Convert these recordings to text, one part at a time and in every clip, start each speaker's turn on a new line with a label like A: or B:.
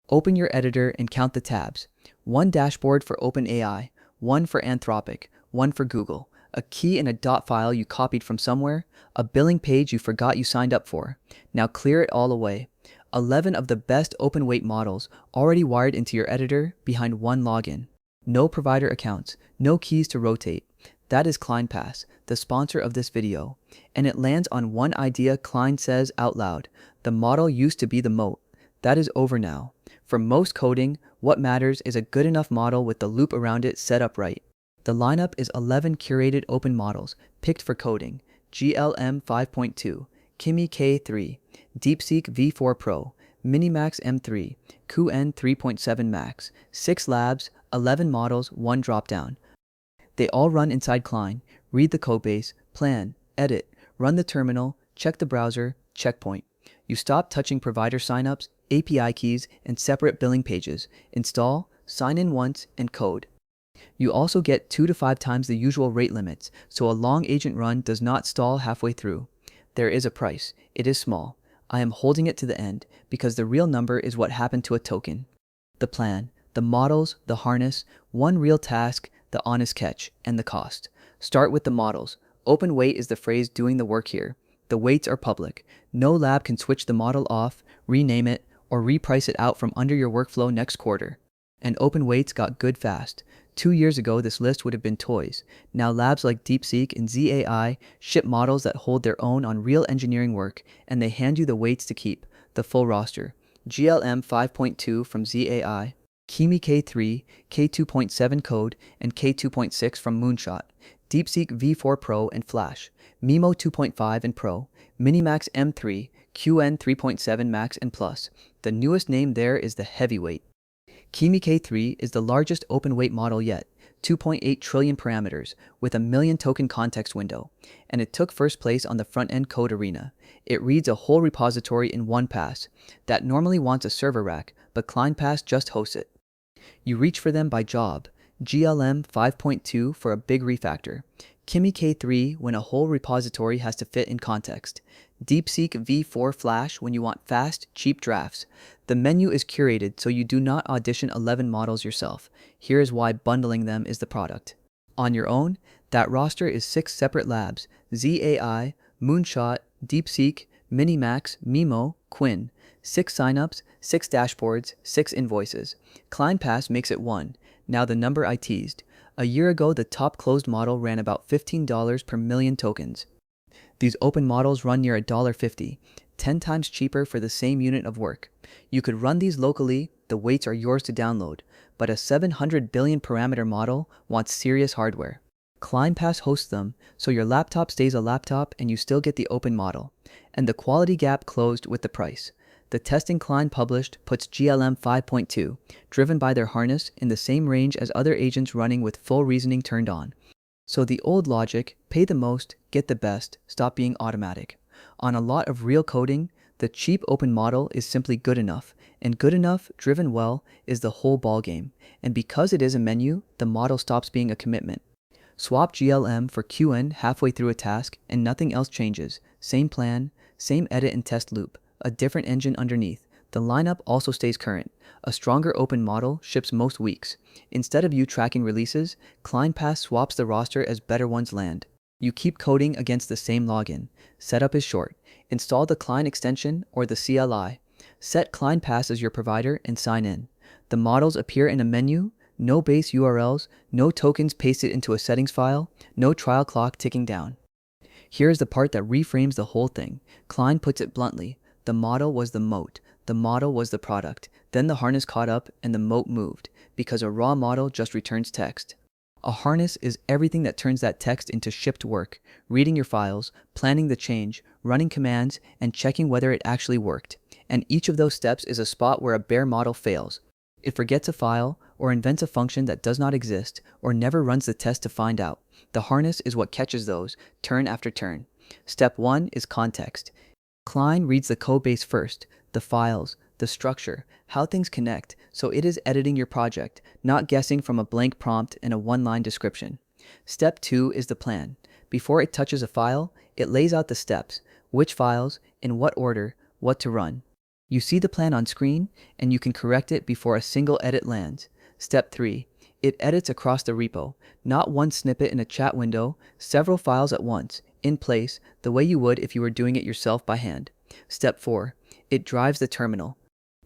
A: Open your editor and count the tabs. One dashboard for OpenAI, one for Anthropic, one for Google, a key in a dot file you copied from somewhere, a billing page you forgot you signed up for. Now clear it all away. 11 of the best open weight models already wired into your editor behind one login. No provider accounts, no keys to rotate. That is ClinePass, the sponsor of this video. And it lands on one idea Cline says out loud. The model used to be the Moat. That is over now. For most coding, what matters is a good enough model with the loop around it set up right. The lineup is 11 curated open models picked for coding: GLM 5.2, Kimi K3, DeepSeek V4 Pro, Minimax M3, Qwen 3.7 Max, 6 labs, 11 models, 1 dropdown. They all run inside Cline. Read the codebase, plan, edit, run the terminal, check the browser, checkpoint. You stop touching provider signups, API keys, and separate billing pages. Install, sign in once, and code. You also get 2 to 5 times the usual rate limits, so a long agent run does not stall halfway through. There is a price. It is small. I am holding it to the end because the real number is what happened to a token. The plan, the models, the harness, one real task, the honest catch, and the cost. Start with the models. Open weight is the phrase doing the work here. The weights are public. No lab can switch the model off, rename it, or reprice it out from under your workflow next quarter. And open weights got good fast. 2 years ago, this list would have been toys. Now labs like DeepSeek and ZAI ship models that hold their own on real engineering work, and they hand you the weights to keep, the full roster. GLM 5.2 from ZAI, Kimi K3, K2.7 code, and K2.6 from Moonshot, DeepSeek V4 Pro and Flash, Mimo 2.5 and Pro, Minimax M3, Qwen 3.7 Max and Plus. The newest name there is the heavyweight. Kimi K3 is the largest open weight model yet, 2.8 trillion parameters, with a million token context window, and it took first place on the front-end code arena. It reads a whole repository in one pass. That normally wants a server rack, but ClinePass just hosts it. You reach for them by job. GLM 5.2 for a big refactor. Kimi K3 when a whole repository has to fit in context. DeepSeek V4 Flash when you want fast, cheap drafts. The menu is curated so you do not audition 11 models yourself. Here is why bundling them is the product. On your own, that roster is 6 separate labs: ZAI, Moonshot, DeepSeek, Minimax, Mimo, Qwen. 6 signups, 6 dashboards, 6 invoices. ClinePass makes it 1. Now the number I teased. A year ago, the top closed model ran about $15 per million tokens. These open models run near $1.50, 10 times cheaper for the same unit of work. You could run these locally, the weights are yours to download, but a 700 billion parameter model wants serious hardware. ClinePass hosts them, so your laptop stays a laptop and you still get the open model. And the quality gap closed with the price. The testing Cline published puts GLM 5.2, driven by their harness, in the same range as other agents running with full reasoning turned on. So the old logic, pay the most, get the best, stop being automatic. On a lot of real coding, the cheap open model is simply good enough, and good enough, driven well, is the whole ballgame. And because it is a menu, the model stops being a commitment. Swap GLM for Qwen halfway through a task and nothing else changes. Same plan, same edit and test loop, a different engine underneath. The lineup also stays current. A stronger open model ships most weeks. Instead of you tracking releases, ClinePass swaps the roster as better ones land. You keep coding against the same login. Setup is short. Install the Cline extension or the CLI. Set ClinePass as your provider and sign in. The models appear in a menu. No base URLs, no tokens pasted into a settings file, no trial clock ticking down. Here's the part that reframes the whole thing. Cline puts it bluntly. The model was the moat. The model was the product. Then the harness caught up and the moat moved, because a raw model just returns text. A harness is everything that turns that text into shipped work, reading your files, planning the change, running commands, and checking whether it actually worked. And each of those steps is a spot where a bare model fails. It forgets a file, or invents a function that does not exist, or never runs the test to find out. The harness is what catches those, turn after turn. Step 1 is context. Cline reads the codebase first, the files, the structure, how things connect, so it is editing your project, not guessing from a blank prompt and a one-line description. Step 2 is the plan. Before it touches a file, it lays out the steps, which files, in what order, what to run. You see the plan on screen, and you can correct it before a single edit lands. Step 3. It edits across the repo, not one snippet in a chat window, several files at once, in place, the way you would if you were doing it yourself by hand. Step 4. It drives the terminal,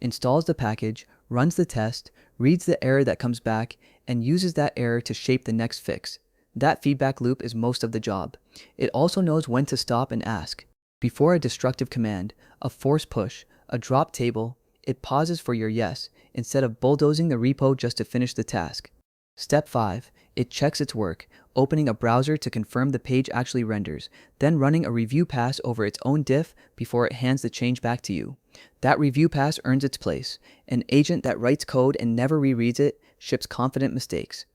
A: installs the package, runs the test, reads the error that comes back, and uses that error to shape the next fix. That feedback loop is most of the job. It also knows when to stop and ask. Before a destructive command, a force push, a drop table, it pauses for your yes, instead of bulldozing the repo just to finish the task. Step 5. It checks its work, opening a browser to confirm the page actually renders, then running a review pass over its own diff before it hands the change back to you. That review pass earns its place. An agent that writes code and never rereads it ships confident mistakes.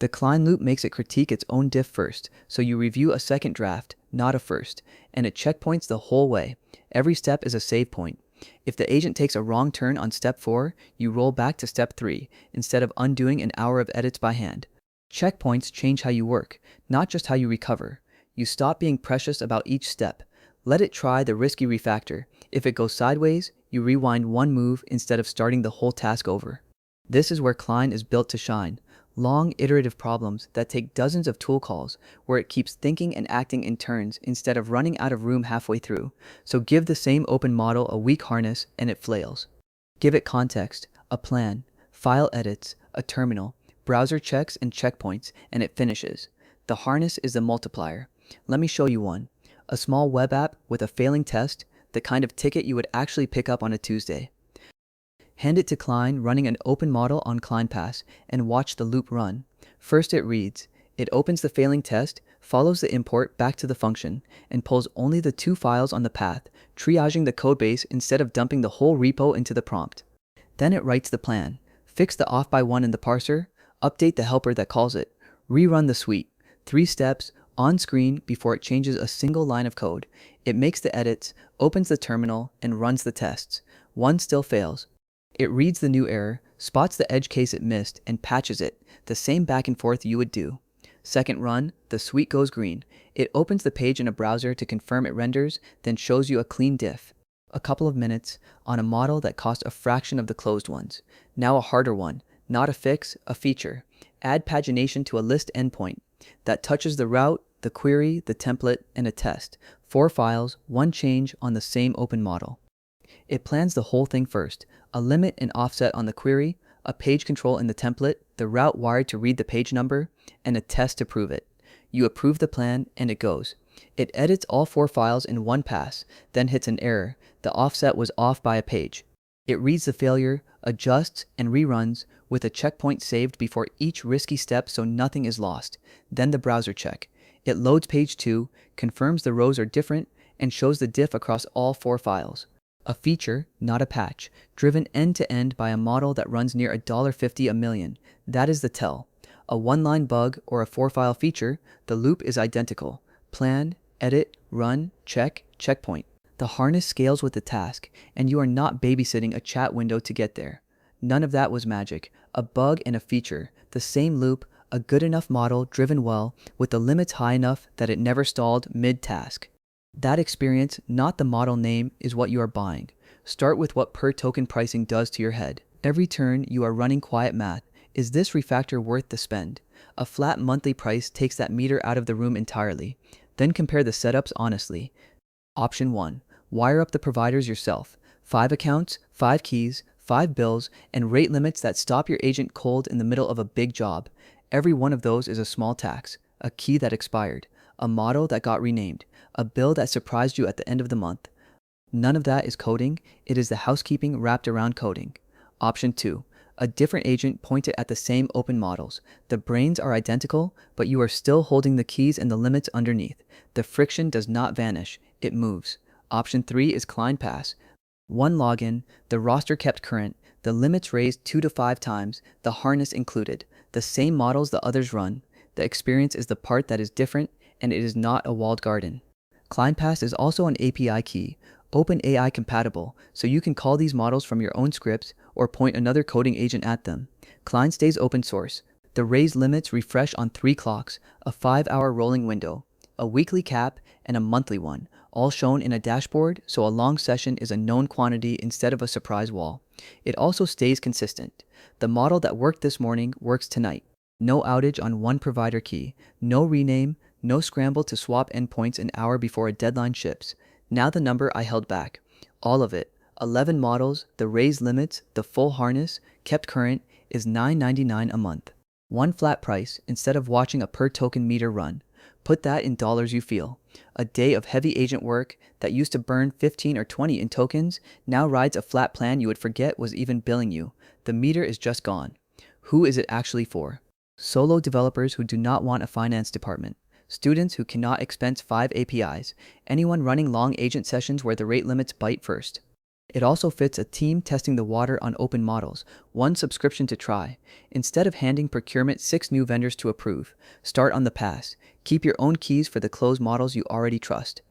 A: The Cline loop makes it critique its own diff first, so you review a second draft, not a first, and it checkpoints the whole way. Every step is a save point. If the agent takes a wrong turn on step 4, you roll back to step 3, instead of undoing an hour of edits by hand. Checkpoints change how you work, not just how you recover. You stop being precious about each step. Let it try the risky refactor. If it goes sideways, you rewind one move instead of starting the whole task over. This is where Cline is built to shine. Long, iterative problems that take dozens of tool calls, where it keeps thinking and acting in turns instead of running out of room halfway through. So give the same open model a weak harness and it flails. Give it context, a plan, file edits, a terminal, browser checks and checkpoints, and it finishes. The harness is the multiplier. Let me show you one. A small web app with a failing test, the kind of ticket you would actually pick up on a Tuesday. Hand it to Cline running an open model on ClinePass and watch the loop run. First it reads. It opens the failing test, follows the import back to the function, and pulls only the 2 files on the path, triaging the codebase instead of dumping the whole repo into the prompt. Then it writes the plan. Fix the off by 1 in the parser, update the helper that calls it, rerun the suite. 3 steps, on screen before it changes a single line of code. It makes the edits, opens the terminal, and runs the tests. One still fails. It reads the new error, spots the edge case it missed, and patches it, the same back and forth you would do. Second run, the suite goes green. It opens the page in a browser to confirm it renders, then shows you a clean diff. A couple of minutes, on a model that cost a fraction of the closed ones. Now a harder one, not a fix, a feature. Add pagination to a list endpoint. That touches the route, the query, the template, and a test. 4 files, 1 change on the same open model. It plans the whole thing first, a limit and offset on the query, a page control in the template, the route wired to read the page number, and a test to prove it. You approve the plan, and it goes. It edits all 4 files in one pass, then hits an error. The offset was off by a page. It reads the failure, adjusts, and reruns, with a checkpoint saved before each risky step so nothing is lost. Then the browser check. It loads page 2, confirms the rows are different, and shows the diff across all 4 files. A feature, not a patch, driven end-to-end by a model that runs near $1.50 a million. That is the tell. A 1-line bug or a 4-file feature, the loop is identical. Plan, edit, run, check, checkpoint. The harness scales with the task, and you are not babysitting a chat window to get there. None of that was magic. A bug and a feature, the same loop, a good enough model driven well, with the limits high enough that it never stalled mid-task. That experience, not the model name, is what you are buying. Start with what per token pricing does to your head. Every turn, you are running quiet math. Is this refactor worth the spend? A flat monthly price takes that meter out of the room entirely. Then compare the setups honestly. Option 1. Wire up the providers yourself. 5 accounts, 5 keys, 5 bills, and rate limits that stop your agent cold in the middle of a big job. Every one of those is a small tax, a key that expired, a model that got renamed, a bill that surprised you at the end of the month. None of that is coding, it is the housekeeping wrapped around coding. Option 2. A different agent pointed at the same open models. The brains are identical, but you are still holding the keys and the limits underneath. The friction does not vanish, it moves. Option 3 is ClinePass. 1 login, the roster kept current, the limits raised 2 to 5 times, the harness included. The same models the others run. The experience is the part that is different, and it is not a walled garden. ClinePass is also an API key, OpenAI compatible, so you can call these models from your own scripts or point another coding agent at them. Cline stays open source. The raised limits refresh on 3 clocks, a 5-hour rolling window, a weekly cap, and a monthly one. all shown in a dashboard, so a long session is a known quantity instead of a surprise wall. It also stays consistent. The model that worked this morning works tonight. No outage on one provider key, no rename, no scramble to swap endpoints an hour before a deadline ships. Now the number I held back. All of it, 11 models, the raised limits, the full harness, kept current, is $9.99 a month. One flat price instead of watching a per token meter run. Put that in dollars you feel. A day of heavy agent work that used to burn 15 or 20 in tokens now rides a flat plan you would forget was even billing you. The meter is just gone. Who is it actually for? Solo developers who do not want a finance department. Students who cannot expense 5 APIs. Anyone running long agent sessions where the rate limits bite first. It also fits a team testing the water on open models, one subscription to try. Instead of handing procurement 6 new vendors to approve, start on the pass. Keep your own keys for the closed models you already trust.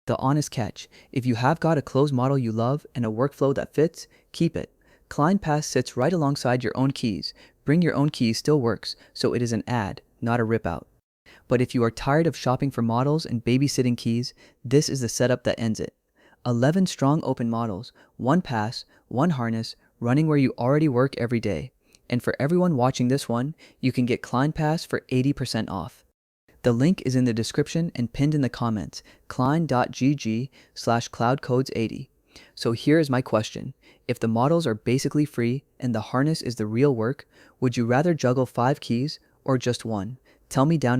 A: The honest catch, if you have got a closed model you love and a workflow that fits, keep it. ClinePass sits right alongside your own keys. Bring your own keys still works, so it is an add, not a rip out. But if you are tired of shopping for models and babysitting keys, this is the setup that ends it. 11 strong open models, one pass, one harness, running where you already work every day. And for everyone watching this one, you can get ClinePass for 80% off. The link is in the description and pinned in the comments, cline.gg/cloudcodes80. So here is my question. If the models are basically free and the harness is the real work, would you rather juggle 5 keys or just one? Tell me down in